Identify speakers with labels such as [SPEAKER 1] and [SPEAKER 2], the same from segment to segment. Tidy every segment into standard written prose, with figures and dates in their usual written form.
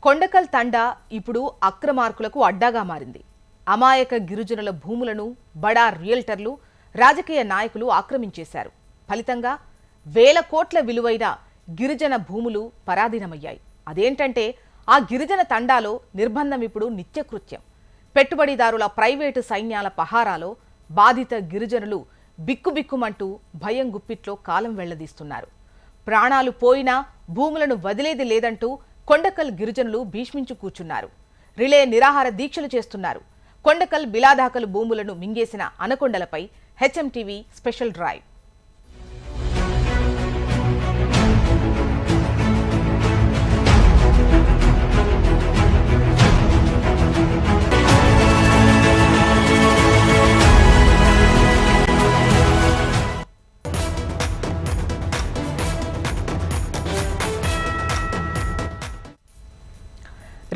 [SPEAKER 1] కొండకల్ తండా ఇప్పుడు అక్రమార్కులకు అడ్డాగా మారింది. అమాయక గిరిజనుల భూములను బడా రియల్టర్లు, రాజకీయ నాయకులు ఆక్రమించేశారు. ఫలితంగా వేల కోట్ల విలువైన గిరిజన భూములు పరాధీనమయ్యాయి. అదేంటంటే ఆ గిరిజన తండాలో నిర్బంధం ఇప్పుడు నిత్యకృత్యం. పెట్టుబడిదారుల ప్రైవేటు సైన్యాల పహారాలో బాధిత గిరిజనులు బిక్కుబిక్కుమంటూ భయం గుప్పిట్లో కాలం వెళ్లదీస్తున్నారు. ప్రాణాలు పోయినా భూములను వదిలేది లేదంటూ కొండకల్ గిరిజనులు భీష్మించు కూర్చున్నారు. రిలే నిరాహార దీక్షలు చేస్తున్నారు. కొండకల్ బిలాదాకలు భూములను మింగేసిన అనకొండలపై హెచ్ఎంటీవీ స్పెషల్ డ్రైవ్.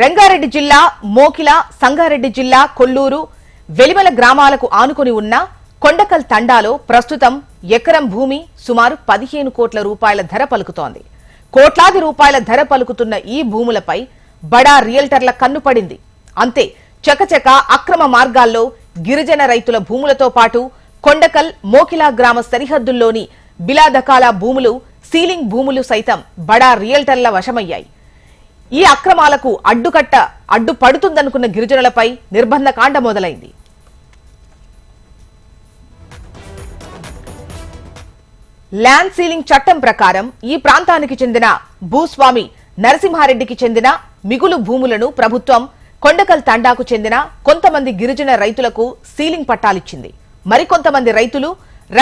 [SPEAKER 1] రంగారెడ్డి జిల్లా మోకిల, సంగారెడ్డి జిల్లా కొల్లూరు, వెలిమల గ్రామాలకు ఆనుకుని ఉన్న కొండకల్ తండాలో ప్రస్తుతం ఎకరం భూమి సుమారు 15 కోట్ల రూపాయల ధర పలుకుతోంది. కోట్లాది రూపాయల ధర పలుకుతున్న ఈ భూములపై బడా రియల్టర్ల కన్ను పడింది. అంతే, చకచక అక్రమ మార్గాల్లో గిరిజన రైతుల భూములతో పాటు కొండకల్, మోకిల గ్రామ సరిహద్దుల్లోని బిలాదకాల భూములు, సీలింగ్ భూములు సైతం బడా రియల్టర్ల వశమయ్యాయి. ఈ అక్రమాలకు అడ్డుపడుతుందనుకున్న గిరిజనులపై నిర్బంధకాండ మొదలైంది. ల్యాండ్ సీలింగ్ చట్టం ప్రకారం ఈ ప్రాంతానికి చెందిన భూస్వామి నరసింహారెడ్డికి చెందిన మిగులు భూములను ప్రభుత్వం కొండకల్ తండాకు చెందిన కొంతమంది గిరిజన రైతులకు సీలింగ్ పట్టాలిచ్చింది. మరికొంతమంది రైతులు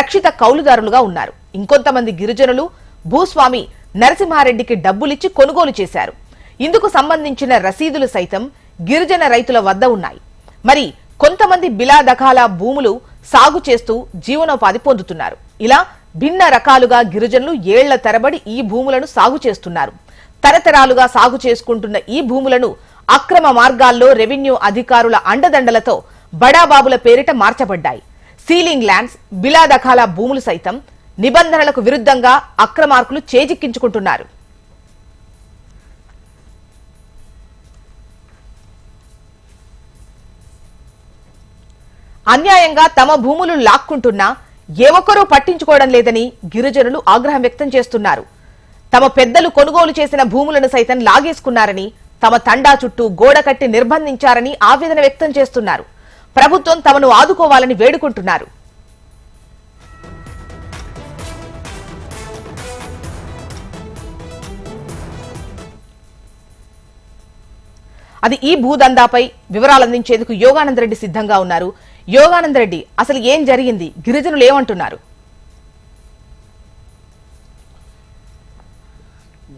[SPEAKER 1] రక్షిత కౌలుదారులుగా ఉన్నారు. ఇంకొంతమంది గిరిజనులు భూస్వామి నరసింహారెడ్డికి డబ్బులిచ్చి కొనుగోలు చేశారు. ఇందుకు సంబంధించిన రసీదులు సైతం గిరిజన రైతుల వద్ద ఉన్నాయి. మరి కొంతమంది బిలాదకాల భూములు సాగు చేస్తూ జీవనోపాధి పొందుతున్నారు. ఇలా భిన్న రకాలుగా గిరిజనులు ఏళ్ల తరబడి ఈ భూములను సాగు చేస్తున్నారు. తరతరాలుగా సాగు చేసుకుంటున్న ఈ భూములను అక్రమ మార్గాల్లో రెవెన్యూ అధికారుల అండదండలతో బడాబాబుల పేరిట మార్చబడ్డాయి. సీలింగ్ ల్యాండ్స్, బిలాదకాల భూములు సైతం నిబంధనలకు విరుద్ధంగా అక్రమార్కులు చేజిక్కించుకుంటున్నారు. అన్యాయంగా తమ భూములు లాక్కుంటున్నా ఏ ఒక్కరూ పట్టించుకోవడం లేదని గిరిజనులు ఆగ్రహం వ్యక్తం చేస్తున్నారు. తమ పెద్దలు కొనుగోలు చేసిన భూములను సైతం లాగేసుకున్నారని, తమ తండా చుట్టూ గోడ కట్టి నిర్బంధించారని ఆవేదన వ్యక్తం చేస్తున్నారు. ప్రభుత్వం తమను ఆదుకోవాలని వేడుకుంటున్నారు. అది ఈ భూదందాపై వివరాలు అందించేందుకు యోగానంద రెడ్డి సిద్ధంగా ఉన్నారు. యోగానంద రెడ్డి, అసలు ఏం జరిగింది? గిరిజనులు ఏమంటున్నారు?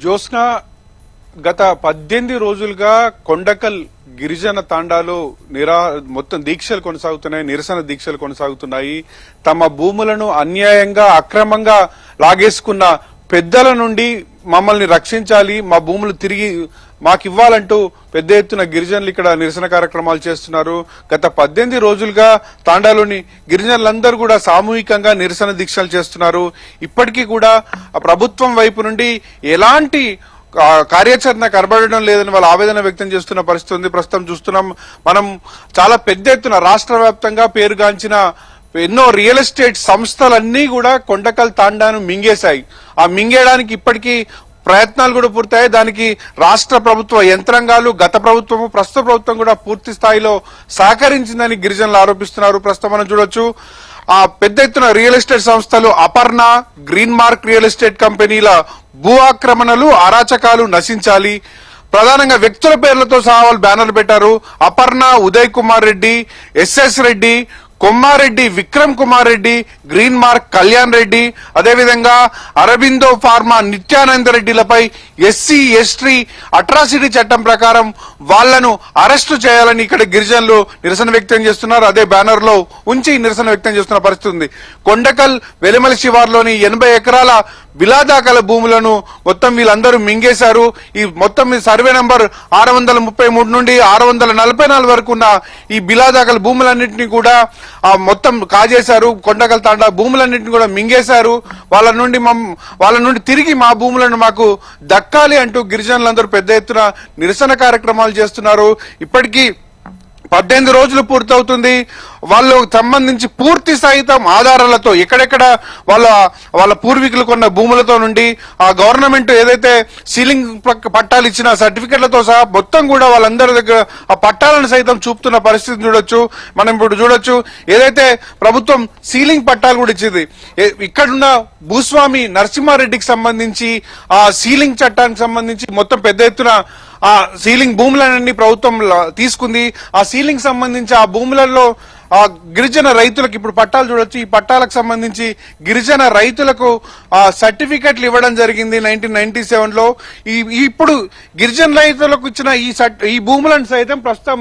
[SPEAKER 2] జోస్నా, గత 18 రోజులుగా కొండకల్ గిరిజన తాండాలో మొత్తం దీక్షలు కొనసాగుతున్నాయి, నిరసన దీక్షలు కొనసాగుతున్నాయి. తమ భూములను అన్యాయంగా అక్రమంగా లాగేసుకున్న పెద్దల నుండి మమ్మల్ని రక్షించాలి, మా భూములు తిరిగి మాకివ్వాలంటూ పెద్ద ఎత్తున గిరిజనులు ఇక్కడ నిరసన కార్యక్రమాలు చేస్తున్నారు. గత 18 రోజులుగా తాండాలోని గిరిజనులందరూ కూడా సామూహికంగా నిరసన దీక్షలు చేస్తున్నారు. ఇప్పటికీ కూడా ప్రభుత్వం వైపు నుండి ఎలాంటి కార్యాచరణ కనబడడం లేదని వాళ్ళు ఆవేదన వ్యక్తం చేస్తున్న పరిస్థితి ఉంది. ప్రస్తుతం చూస్తున్నాం మనం, చాలా పెద్ద ఎత్తున రాష్ట్ర వ్యాప్తంగా పేరుగాంచిన ఎన్నో రియల్ ఎస్టేట్ సంస్థలన్నీ కూడా కొండకల్ తాండాను మింగేశాయి. ఆ మింగేయడానికి ఇప్పటికీ ప్రయత్నాలు కూడా పూర్తయ్యాయి. దానికి రాష్ట్ర ప్రభుత్వ యంత్రాంగాలు, గత ప్రభుత్వము, ప్రస్తుత ప్రభుత్వం కూడా పూర్తి స్థాయిలో సహకరించిందని గిరిజనులు ఆరోపిస్తున్నారు. ప్రస్తుతం మనం చూడొచ్చు, ఆ పెద్ద ఎత్తున రియల్ ఎస్టేట్ సంస్థలు Aparna, green mark real estate కంపెనీల భూ ఆక్రమణలు, అరాచకాలు నశించాలి. ప్రధానంగా వ్యక్తుల పేర్లతో సహా వాళ్ళు బ్యానర్లు పెట్టారు. Aparna Uday Kumar Reddy, SS Reddy, Kommareddy Vikram Kumar Reddy, Green Mark Kalyan Reddy, అదేవిధంగా అరబిందో ఫార్మా నిత్యానంద రెడ్డిలపై ఎస్సీ ఎస్టీ అట్రాసిటీ చట్టం ప్రకారం వాళ్లను అరెస్టు చేయాలని ఇక్కడ గిరిజనులు నిరసన వ్యక్తం చేస్తున్నారు. అదే బ్యానర్ లో ఉంచి నిరసన వ్యక్తం చేస్తున్న పరిస్థితి ఉంది. కొండకల్ వెలిమల శివార్లోని 80 ఎకరాల బిలాదాకల భూములను మొత్తం వీళ్ళందరూ మింగేశారు. ఈ మొత్తం ఈ సర్వే నంబర్ 633 నుండి 644 వరకు ఉన్న ఈ బిలాదాకల భూములన్నింటినీ కూడా మొత్తం కాజేశారు. కొండకల్ తాండా భూములన్నింటినీ కూడా మింగేశారు. వాళ్ళ నుండి తిరిగి మా భూములను మాకు దక్కాలి అంటూ గిరిజనులందరూ పెద్ద ఎత్తున నిరసన కార్యక్రమాలు చేస్తున్నారు. ఇప్పటికీ 18 రోజులు పూర్తవుతుంది. వాళ్ళు సంబంధించి పూర్తి సహితం ఆధారాలతో ఎక్కడెక్కడ వాళ్ళ పూర్వీకులు కొన్న భూములతో నుండి ఆ గవర్నమెంట్ ఏదైతే సీలింగ్ పట్టాలు ఇచ్చిన సర్టిఫికెట్లతో సహా మొత్తం కూడా వాళ్ళందరి దగ్గర ఆ పట్టాలను సైతం చూపుతున్న పరిస్థితి చూడొచ్చు. మనం ఇప్పుడు చూడొచ్చు ఏదైతే ప్రభుత్వం సీలింగ్ పట్టాలు కూడా ఇచ్చింది. ఇక్కడున్న భూస్వామి నరసింహారెడ్డికి సంబంధించి ఆ సీలింగ్ చట్టానికి సంబంధించి మొత్తం పెద్ద ఎత్తున ఆ సీలింగ్ భూములన్నీ ప్రభుత్వం తీసుకుంది. ఆ సీలింగ్ సంబంధించి ఆ భూములలో ఆ గిరిజన రైతులకు ఇప్పుడు పట్టాలు చూడొచ్చు. ఈ పట్టాలకు సంబంధించి గిరిజన రైతులకు ఆ సర్టిఫికెట్లు ఇవ్వడం జరిగింది 1997లో. ఇప్పుడు గిరిజన రైతులకు ఇచ్చిన ఈ భూములను సైతం ప్రస్తుతం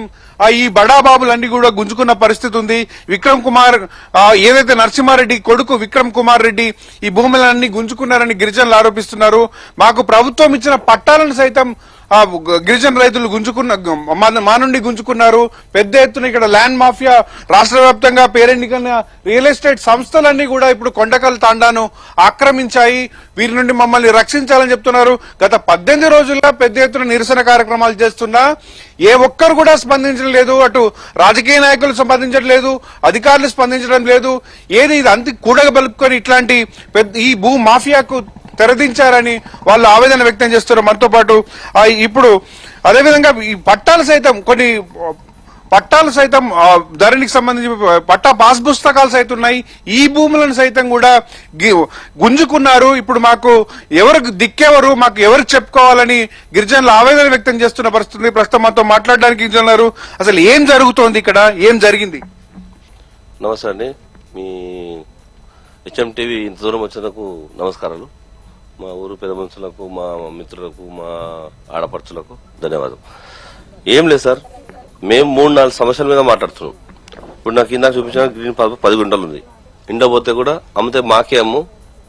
[SPEAKER 2] ఈ బడాబాబులన్నీ కూడా గుంజుకున్న పరిస్థితి ఉంది. విక్రమ్ కుమార్ ఏదైతే నరసింహారెడ్డి కొడుకు విక్రమ్ కుమార్ రెడ్డి ఈ భూములన్నీ గుంజుకున్నారని గిరిజనులు ఆరోపిస్తున్నారు. మాకు ప్రభుత్వం ఇచ్చిన పట్టాలను సైతం గిరిజన రైతులు మా నుండి గుంజుకున్నారు. పెద్ద ఎత్తున ఇక్కడ ల్యాండ్ మాఫియా రాష్ట్ర వ్యాప్తంగా పేరెన్నికైన రియల్ ఎస్టేట్ సంస్థలన్నీ కూడా ఇప్పుడు కొండకల్ తాండాను ఆక్రమించాయి. వీరి నుండి మమ్మల్ని రక్షించాలని చెప్తున్నారు. గత 18 రోజుల్లో పెద్ద ఎత్తున నిరసన కార్యక్రమాలు చేస్తున్నా ఏ ఒక్కరు కూడా స్పందించడం లేదు. అటు రాజకీయ నాయకులు స్పందించట్లేదు, అధికారులు స్పందించడం లేదు. ఏది ఇది అంత కూడగబలుపుకొని ఇట్లాంటి ఈ భూ మాఫియాకు తెరదించారని వాళ్ళు ఆవేదన వ్యక్తం చేస్తున్నారు. మనతో పాటు ఇప్పుడు అదేవిధంగా ఈ పట్టాలు సైతం ధరణికి సంబంధించి పట్టా పాస్ పుస్తకాలు సైతం ఉన్నాయి. ఈ భూములను సైతం కూడా గుంజుకున్నారు. ఇప్పుడు మాకు ఎవరికి దిక్కెవరు, మాకు ఎవరికి చెప్పుకోవాలని గిరిజనులు ఆవేదన వ్యక్తం చేస్తున్న పరిస్థితి. ప్రస్తుతం మనతో మాట్లాడడానికి గిరిజనులు అసలు ఏం జరుగుతోంది, ఇక్కడ ఏం జరిగింది?
[SPEAKER 3] నమస్తే అండి, మీ HM-TV ఇంత దూరం వచ్చినందుకు నమస్కారాలు. మా ఊరు పెద్ద మనుషులకు, మా మిత్రులకు, మా ఆడపడుచులకు ధన్యవాదం. ఏం లేదు సార్, మేము 3-4 సమస్యల మీద మాట్లాడుతున్నాం. ఇప్పుడు నాకు ఇందాక చూపించిన గ్రీన్ పార్క్ 10 గుంటలు ఉంది. ఇండపోతే కూడా అమ్మితే మాకే అమ్ము,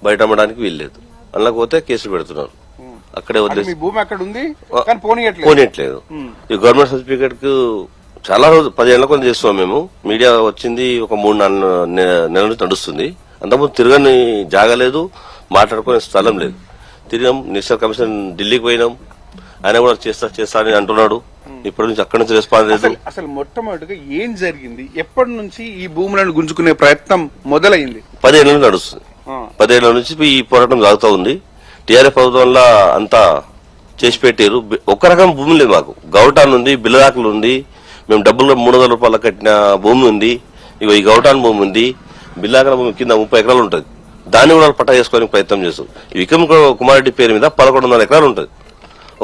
[SPEAKER 3] బయట అమ్మడానికి వీల్లేదు. అందులో పోతే కేసులు పెడుతున్నారు. అక్కడే వదిలేసి పోనీయట్లేదు. ఈ గవర్నమెంట్ సర్టిఫికేట్ కు చాలా రోజు 10 ఏళ్ల కొంత చేస్తున్నాం మేము. మీడియా వచ్చింది ఒక 3-4 నెలల నుంచి నడుస్తుంది. అంతకుముందు తిరగని జాగలేదు, మాట్లాడుకునే స్థలం లేదు. తిరిగాం, నేషనల్ కమిషన్ ఢిల్లీకి పోయినాం. ఆయన కూడా చేస్తా అని అంటున్నాడు. ఇప్పటి నుంచి అక్కడి నుంచి రెస్పాన్స్ లేదు.
[SPEAKER 2] అసలు మొట్టమొదటిగా ఏం జరిగింది? ఎప్పటి నుంచి ఈ భూములను గుంజుకునే ప్రయత్నం మొదలైంది?
[SPEAKER 3] 10 ఏళ్ల నుంచి నడుస్తుంది. 10 ఏళ్ల నుంచి ఈ పోరాటం సాగుతూ ఉంది. టీఆర్ఎస్ ప్రభుత్వంలో అంతా చేసి పెట్టారు. ఒక రకం భూమి లేదు మాకు. గౌటాన్ ఉంది, బిల్లదాకులు ఉంది. మేము డబ్బులు 300 రూపాయలు కట్టిన భూమి ఉంది. ఇగో ఈ గౌటాన్ భూమి ఉంది. బిల్లాకల భూమి కింద 30 ఎకరాలు ఉంటుంది. దాన్ని కూడా పట్టా చేసుకోవడానికి ప్రయత్నం చేస్తాం. విక్రమ్ కుమార్ రెడ్డి పేరు మీద 1100 ఎకరాలు ఉంటుంది.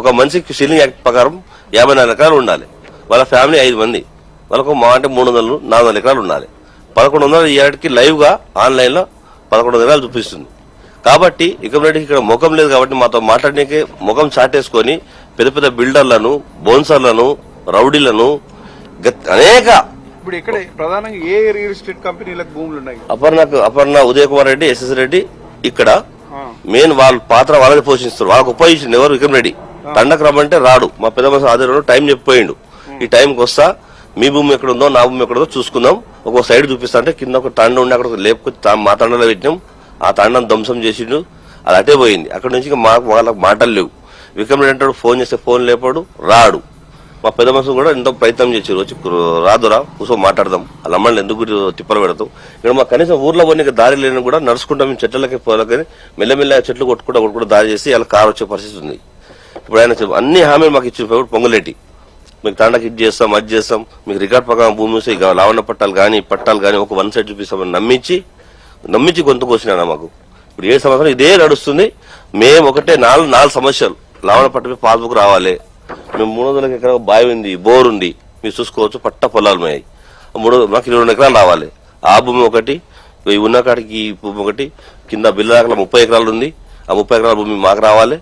[SPEAKER 3] ఒక మనిషికి సీలింగ్ యాక్ట్ ప్రకారం 54 ఎకరాలు ఉండాలి. వాళ్ళ ఫ్యామిలీ 5 మంది, వాళ్ళకు మా అంటే 300-400 ఎకరాలు ఉండాలి. 1100 ఈ ఏడాదికి లైవ్ గా ఆన్లైన్ లో 1100 ఎకరాలు చూపిస్తుంది. కాబట్టి విక్రమ్ రెడ్డికి ఇక్కడ ముఖం లేదు కాబట్టి మాతో మాట్లాడడానికి ముఖం చాటేసుకొని పెద్ద పెద్ద బిల్డర్లను, బోన్సర్లను, రౌడీలను అనేక
[SPEAKER 2] ఇప్పుడు ఇక్కడ ప్రధానంగా ఏ రియల్ ఎస్టేట్ కంపెనీలకు భూములు ఉన్నాయి?
[SPEAKER 3] అపర్ణ ఉదయ్ కుమార్ రెడ్డి, SS రెడ్డి ఇక్కడ మెయిన్ వాళ్ళ పాత్ర వాళ్ళని పోషిస్తారు. వాళ్ళకు ఉపయోగించింది ఎవరు? విక్రమ్ రెడ్డి. తండకు రమ్మంటే రాడు. మా పెద్ద మనిషి ఆధ్వర్యంలో టైం చెప్పిపోయిండు. ఈ టైంకి వస్తా, మీ భూమి ఎక్కడుందో నా భూమి ఎక్కడుందో చూసుకుందాం, ఒక సైడ్ చూపిస్తా అంటే కింద ఒక తండ ఉండి అక్కడ లేపుకొని మా తండలో పెట్టినాం. ఆ తండం ధ్వంసం చేసిండు. అది అటే పోయింది. అక్కడ నుంచి వాళ్ళకి మాటలు లేవు. విక్రమ్ రెడ్డి అంటాడు, ఫోన్ చేస్తే ఫోన్ లేపాడు, రాడు. మా పెద్ద మనుషులు కూడా ఎంతో ప్రయత్నం చేశారు. వచ్చి రాదురా కూర్చో మాట్లాడదాం, వాళ్ళ అమ్మల్ని ఎందుకు తిప్పలు పెడతాం. ఇక్కడ మా కనీసం ఊర్లో పోనీ దారి లేని కూడా నడుచుకుంటాం. మేము చెట్లకి పోలకని మెల్లమెల్ల చెట్లు కొట్టుకుంటూ దారి చేసి వాళ్ళ కారు వచ్చే పరిస్థితి ఉంది. ఇప్పుడు ఆయన అన్ని హామీలు మాకు ఇచ్చిన పొంగులేటి, మీకు తాండకి ఇది చేస్తాం, అది చేస్తాం, మీకు రికార్డ్ ప్రకారం భూమి వస్తే లావణ పట్టాలు కానీ ఒక 1 సైడ్ చూపిస్తామని నమ్మించి గొంతు కోసినా మాకు. ఇప్పుడు 7 సంవత్సరాలు ఇదే నడుస్తుంది. మేము ఒకటే 4 సమస్యలు. లావణ పట్టపై పాస్బుక్ రావాలి. మేము 300 ఎకరాల బావి ఉంది, బోర్ ఉంది, మీరు చూసుకోవచ్చు. పట్ట పొలాలు మాకు 22 ఎకరాలు రావాలి. ఆ భూమి ఒకటి, ఉన్న కాడికి ఈ భూమి ఒకటి, కింద బిల్లదాకల 30 ఎకరాలు ఉంది. ఆ 30 ఎకరాల భూమి మాకు రావాలి.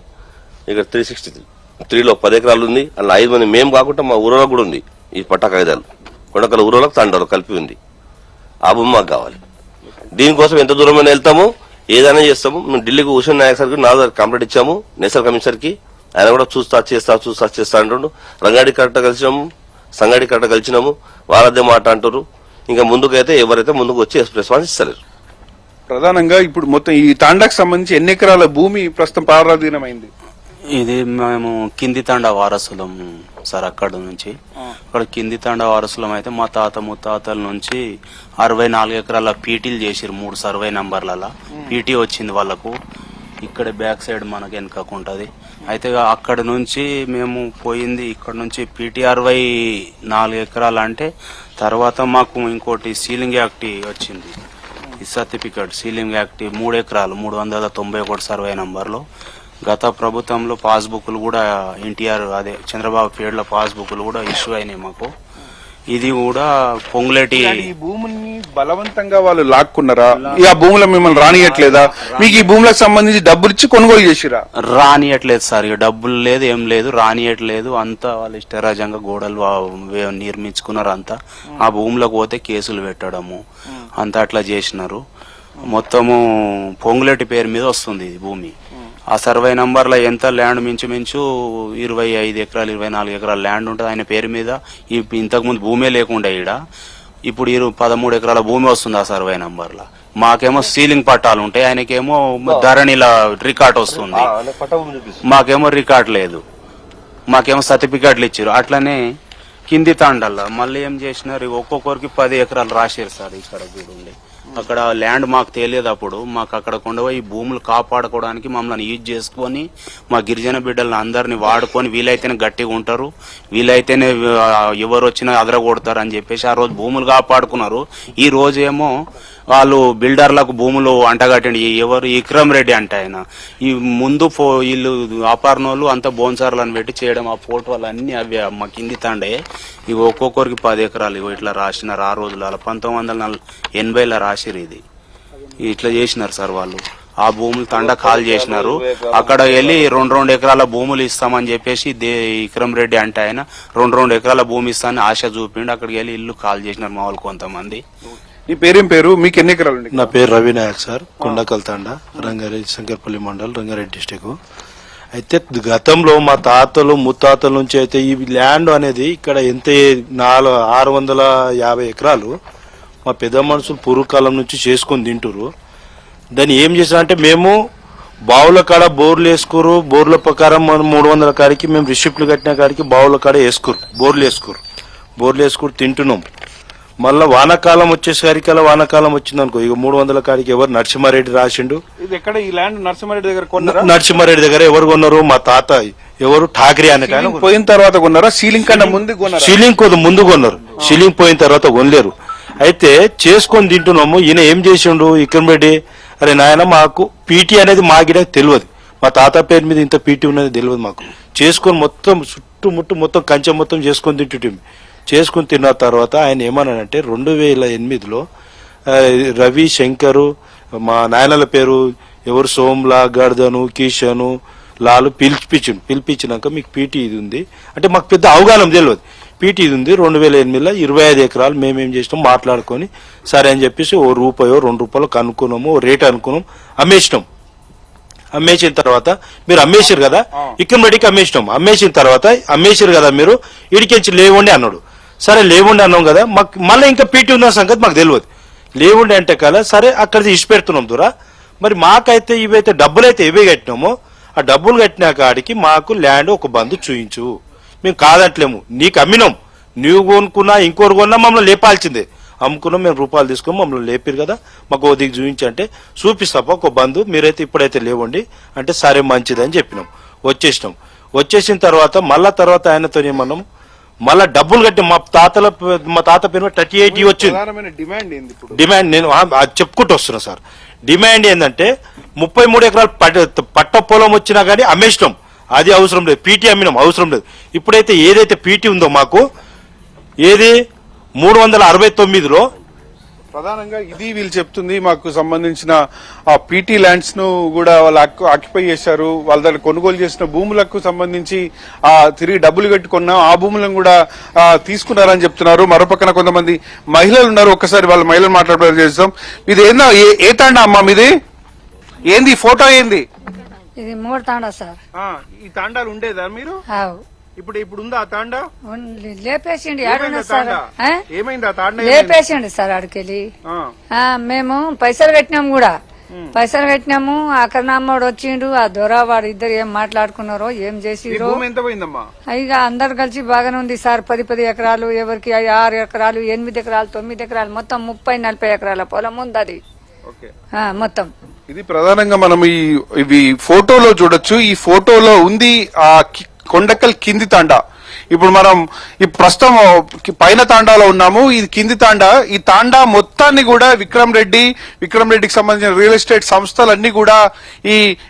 [SPEAKER 3] ఇక్కడ 363లో 10 ఎకరాలు ఉంది. అలా 5 మంది మేము కాకుండా మా ఊరోళ్ళకు కూడా ఉంది ఈ పట్టా కాగితాలు. కొండకల ఊరోళ్ళకు తండాలు కలిపి ఉంది. ఆ భూమి మాకు కావాలి. దీనికోసం ఎంత దూరమైనా వెళ్తాము. ఏదైనా చేస్తాము. మేము ఢిల్లీకి హుసేన్ నాయక్ సార్కి 4 సార్లు కంప్లైంట్ ఇచ్చాము, నేషనల్ కమిషనర్ కి. ఆయన కూడా చూస్తా చేస్తా అంటుండు. రంగారెడ్డి కరెక్ట్ కలిసినాము, సంగారెడ్డి కరెక్ట్ కలిసినాము, వాళ్ళదే మాట అంటారు. ఇంకా ముందుకైతే ఎవరైతే ముందుకు వచ్చి రెస్పాన్స్ ఇస్తలేరు.
[SPEAKER 2] ప్రధానంగా ఇప్పుడు మొత్తం ఈ తాండాకు సంబంధించి ఎన్ని ఎకరాల భూమి ప్రస్తుతం పారాధీనమైంది?
[SPEAKER 4] ఇది మేము కింది తాండా వారసులం సార్. అక్కడ నుంచి అక్కడ కింది తాండా వారసులం అయితే మా తాత ముత్తాతల నుంచి 64 ఎకరాల పీటీలు చేసిరు, 3 సర్వే నంబర్లలో పీటీ వచ్చింది వాళ్ళకు. ఇక్కడ బ్యాక్ సైడ్ మనకు వెనకకుంటది. అయితే అక్కడ నుంచి మేము పోయింది ఇక్కడ నుంచి పీటీ 64 ఎకరాలు. అంటే తర్వాత మాకు ఇంకోటి సీలింగ్ యాక్ట్ వచ్చింది, ఈ సర్టిఫికెట్ సీలింగ్ యాక్ట్ 3 ఎకరాలు 391 సర్వే నంబర్లో. గత ప్రభుత్వంలో పాస్బుక్లు కూడా ఎన్టీఆర్ అదే చంద్రబాబు పీరియడ్ లో పాస్బుక్లు కూడా ఇష్యూ అయినాయి మాకు. ఇది కూడా పొంగులేటి
[SPEAKER 2] ఈ భూముల్ని బలవంతంగా వాళ్ళు లాక్కున్నారా? ఈ ఆ భూముల మిమ్మల్ని రానియట్లేదా? మీకు ఈ భూములకు సంబంధించి డబ్బులు ఇచ్చి కొనుగోలు చేసిరా?
[SPEAKER 4] రానియట్లేదు సార్, ఇక డబ్బులు లేదు ఏం లేదు, రానియట్లేదు. అంతా వాళ్ళు ఇష్టరాజ్యంగా గోడలు నిర్మించుకున్నారు. అంతా ఆ భూములకు పోతే కేసులు పెట్టడము అంతా అట్లా చేసినారు. మొత్తము పొంగులేటి పేరు మీద వస్తుంది ఇది భూమి. ఆ సర్వే నంబర్లో ఎంత ల్యాండ్ మించుమించు 25 ఎకరాలు 24 ఎకరాల ల్యాండ్ ఉంటుంది ఆయన పేరు మీద. ఇంతకుముందు భూమే లేకుండా ఈడ ఇప్పుడు 13 ఎకరాల భూమి వస్తుంది ఆ సర్వే నంబర్లో. మాకేమో సీలింగ్ పట్టాలు ఉంటాయి, ఆయనకేమో ధరణిల రికార్డ్ వస్తుంది, మాకేమో రికార్డ్ లేదు. మాకేమో సర్టిఫికెట్లు ఇచ్చారు. అట్లనే కింది తాండల్లో మళ్ళీ ఏం చేసినారు, ఒక్కొక్కరికి 10 ఎకరాలు రాశారు సార్. ఇక్కడ చూడండి, అక్కడ ల్యాండ్ మాకు తెలియదు అప్పుడు. మాకు అక్కడ కొండపోయి భూములు కాపాడుకోవడానికి మమ్మల్ని యూజ్ చేసుకొని మా గిరిజన బిడ్డలను అందరినీ వాడుకొని వీలైతేనే గట్టిగా ఉంటారు, వీలైతేనే ఎవరు వచ్చినా అదరగొడతారు అని చెప్పేసి ఆ రోజు భూములు కాపాడుకున్నారు. ఈ రోజు ఏమో వాళ్ళు బిల్డర్లకు భూములు అంటగట్టండి. ఎవరు విక్రమ్ రెడ్డి అంటే ఆయన ఈ ముందు వీళ్ళు వ్యాపారనోళ్ళు అంతా బోన్సార్లను పెట్టి చేయడం, ఆ ఫోటోలు అన్ని అవి మా కింది తాండే. ఇవి ఒక్కొక్కరికి 10 ఎకరాలు ఇవి ఇట్లా రాసినారు. ఆ రోజుల 1980లో రాసిరు. ఇది ఇట్లా చేసినారు సార్ వాళ్ళు. ఆ భూములు తండ కాల్ చేసినారు. అక్కడ వెళ్ళి 2 ఎకరాల భూములు ఇస్తామని చెప్పేసి విక్రమ్ రెడ్డి అంటే ఆయన 2 ఎకరాల భూమి ఇస్తామని ఆశ చూపిండి అక్కడికి వెళ్ళి ఇల్లు కాల్ చేసినారు మా వాళ్ళు కొంతమంది.
[SPEAKER 2] నీ పేరేం పేరు? మీకు ఎన్ని ఎకరాలు?
[SPEAKER 5] నా పేరు రవి నాయక్ సార్, కొండకల్ తాండా, రంగారెడ్డి శంకర్పల్లి మండల్, రంగారెడ్డి డిస్టిక్. అయితే గతంలో మా తాతలు ముత్తాతల నుంచి అయితే ఈ ల్యాండ్ అనేది ఇక్కడ ఎంత 650 ఎకరాలు మా పెద్ద మనుషులు పూర్వకాలం నుంచి చేసుకొని తింటురు. దాన్ని ఏం చేసారంటే మేము బావుల కాడ బోర్లు వేసుకోరు, బోర్ల ప్రకారం 300 కాడికి మేము రిసిప్ట్లు కట్టిన కాడికి బావుల కాడ వేసుకోరు, బోర్లు వేసుకురు తింటున్నాం. మళ్ళా వానాకాలం వచ్చేసరికి వానాకాలం వచ్చింది అనుకో, ఇక 300 కాడికి ఎవరు నరసింహారెడ్డి రాసిండు.
[SPEAKER 2] ఇది ఎక్కడ ఈ ల్యాండ్? నరసింహారెడ్డి దగ్గర కొన్నారా?
[SPEAKER 5] నరసింహారెడ్డి దగ్గర ఎవరు కొన్నారు? మా తాత ఎవరు ఠాకరే అనే
[SPEAKER 2] పోయిన తర్వాత కొన్నారా? సీలింగ్ కన్నా ముందు కొన్నారా?
[SPEAKER 5] సీలింగ్ ముందు కొన్నారు, సీలింగ్ పోయిన తర్వాత కొనలేరు. అయితే చేసుకొని తింటున్నాము. ఈయన ఏం చేసిండు విక్రమ్ రెడ్డి, అరే నాయన మాకు పీటీ అనేది మాకిడ తెలియదు, మా తాత పేరు మీద ఇంత పీటీ ఉన్నది తెలియదు మాకు. చేసుకొని మొత్తం చుట్టుముట్టు మొత్తం కంచె మొత్తం చేసుకొని తింటుంటే చేసుకుని తిన్న తర్వాత ఆయన ఏమన్నాడంటే 2008లో రవి శంకరు మా నాయనల పేరు ఎవరు సోమ్లా గర్దను కిషను లాలు పిలిపించినాక మీకు పీటీ ఇది ఉంది అంటే మాకు పెద్ద అవగాహన తెలియదు. పీటీ ఇది ఉంది 2008లో 25 ఎకరాలు మేమేం చేసినాం మాట్లాడుకొని సరే అని చెప్పేసి ₹1 ₹2 కనుక్కున్నాము, రేట్ అనుకున్నాం, అమ్మేసినాం. అమ్మేసిన తర్వాత మీరు అమ్మేసారు కదా, విక్రమ్ రెడ్డికి అమ్మేసిన తర్వాత అమ్మేసారు కదా మీరు ఇడికించి లేవండి అన్నాడు. సరే లేవుండి అన్నాం కదా, మాకు మళ్ళీ ఇంకా పీటీ ఉన్న సంగతి మాకు తెలియదు. లేవుండి అంటే కదా సరే అక్కడిది ఇష్ట పెడుతున్నాం దూరా. మరి మాకైతే ఇవైతే డబ్బులు అయితే ఇవే కట్టినామో ఆ డబ్బులు కట్టిన కాడికి మాకు ల్యాండ్ ఒక బంధు చూయించు, మేము కాదంటలేము, నీకు అమ్మినాం, నువ్వు కొనుక్కున్నా ఇంకోరు కొన్నా మమ్మల్ని లేపాల్సిందే, అమ్ముకున్నాం మేము రూపాయలు తీసుకొని మమ్మల్ని లేపారు కదా, మాకు ఓ దిగు చూపించంటే చూపిస్తాప ఒక బంధు, మీరైతే ఇప్పుడైతే లేవండి అంటే సరే మంచిదని చెప్పినాం. వచ్చేసిన తర్వాత మళ్ళా తర్వాత ఆయనతో ఏమన్నాం, మళ్ళా డబ్బులు కట్టి మా తాత పేరు 38 వచ్చింది. డిమాండ్ నేను చెప్పుకుంటూ వస్తున్నా సార్. డిమాండ్ ఏంటంటే 33 ఎకరాలు పట్ట పొలం వచ్చినా గానీ అమ్మేసినాం, అది అవసరం లేదు, పీటీ అమ్మినాం అవసరం లేదు. ఇప్పుడైతే ఏదైతే పీటీ ఉందో మాకు ఏది 369లో
[SPEAKER 2] ప్రధానంగా ఇది వీళ్ళు చెప్తుంది, మాకు సంబంధించిన ఆ పీటీ ల్యాండ్స్ ను కూడా వాళ్ళు ఆక్యుపై చేశారు, వాళ్ళ దగ్గర కొనుగోలు చేసిన భూములకు సంబంధించి తిరిగి డబ్బులు కట్టుకున్నాం, ఆ భూములను కూడా తీసుకున్నారని చెప్తున్నారు. మరోపక్కన కొంతమంది మహిళలు ఉన్నారు, ఒక్కసారి వాళ్ళ మహిళలు మాట్లాడే చేస్తాం. ఇది ఏ తాండా అమ్మా మీది? ఏంది ఈ ఫోటో ఏంది?
[SPEAKER 6] ఇది 3 తాండా సార్.
[SPEAKER 2] ఈ తాండాలు ఉండేదా మీరు?
[SPEAKER 6] ఆవు.
[SPEAKER 2] ఇప్పుడు ఉందా ఆ తాండా?
[SPEAKER 6] లేపేసిండి ఆడున్న సార్.
[SPEAKER 2] ఏమైంది ఆ తాండా?
[SPEAKER 6] లేపేసిండి సార్ ఆడికెళ్ళి. మేము పైసలు కట్టినాము కూడా. పైసలు కట్టినాము. అక్కడమ్మడు వచ్చిండు, ఆ దొరవాడు ఇద్దరు ఏం మాట్లాడుకున్నారో ఏం చేసిరో.
[SPEAKER 2] ఎంత పోయిందమ్మా?
[SPEAKER 6] ఇక అందరు కలిసి బాగానే ఉంది సార్. 10 ఎకరాలు, ఎవరికి 6 ఎకరాలు, 8 ఎకరాలు, 9 ఎకరాలు, మొత్తం 30-40 ఎకరాల పొలం ఉంది అది మొత్తం.
[SPEAKER 2] ఇది ప్రధానంగా మనం ఇవి ఫోటోలో చూడొచ్చు. ఈ ఫోటోలో ఉంది ఆ కొండకల్ కింది తాండా. ఇప్పుడు మనం ఈ ప్రస్తుతం పైన తాండాలో ఉన్నాము. ఇది కింది తాండా. ఈ తాండా మొత్తాన్ని కూడా విక్రమ్ రెడ్డికి సంబంధించిన రియల్ ఎస్టేట్ సంస్థలన్నీ కూడా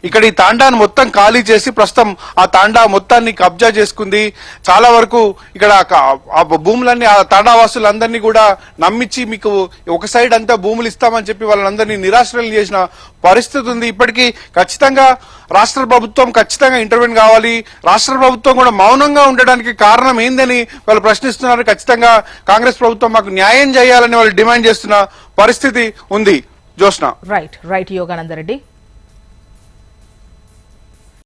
[SPEAKER 2] ఇక్కడ ఈ తాండాను మొత్తం ఖాళీ చేసి ప్రస్తుతం ఆ తాండా మొత్తాన్ని కబ్జా చేసుకుంది. చాలా వరకు ఇక్కడ ఆ భూములన్నీ ఆ తాండా వాసులందరినీ కూడా నమ్మించి మీకు ఒక సైడ్ అంతా భూములు ఇస్తామని చెప్పి వాళ్ళందరినీ నిరాశ్రయం చేసిన పరిస్థితి ఉంది. ఇప్పటికీ ఖచ్చితంగా రాష్ట్ర ప్రభుత్వం ఖచ్చితంగా ఇంటర్వ్యూన్ కావాలి. రాష్ట్ర ప్రభుత్వం కూడా మౌనంగా ఉండడానికి కారణం ఏందని వాళ్ళు ప్రశ్నిస్తున్నారు. ఖచ్చితంగా కాంగ్రెస్ ప్రభుత్వం మాకు న్యాయం చేయాలని వాళ్ళు డిమాండ్ చేస్తున్న పరిస్థితి ఉంది. జోష్న.
[SPEAKER 1] రైట్ యోగానందరెడ్డి.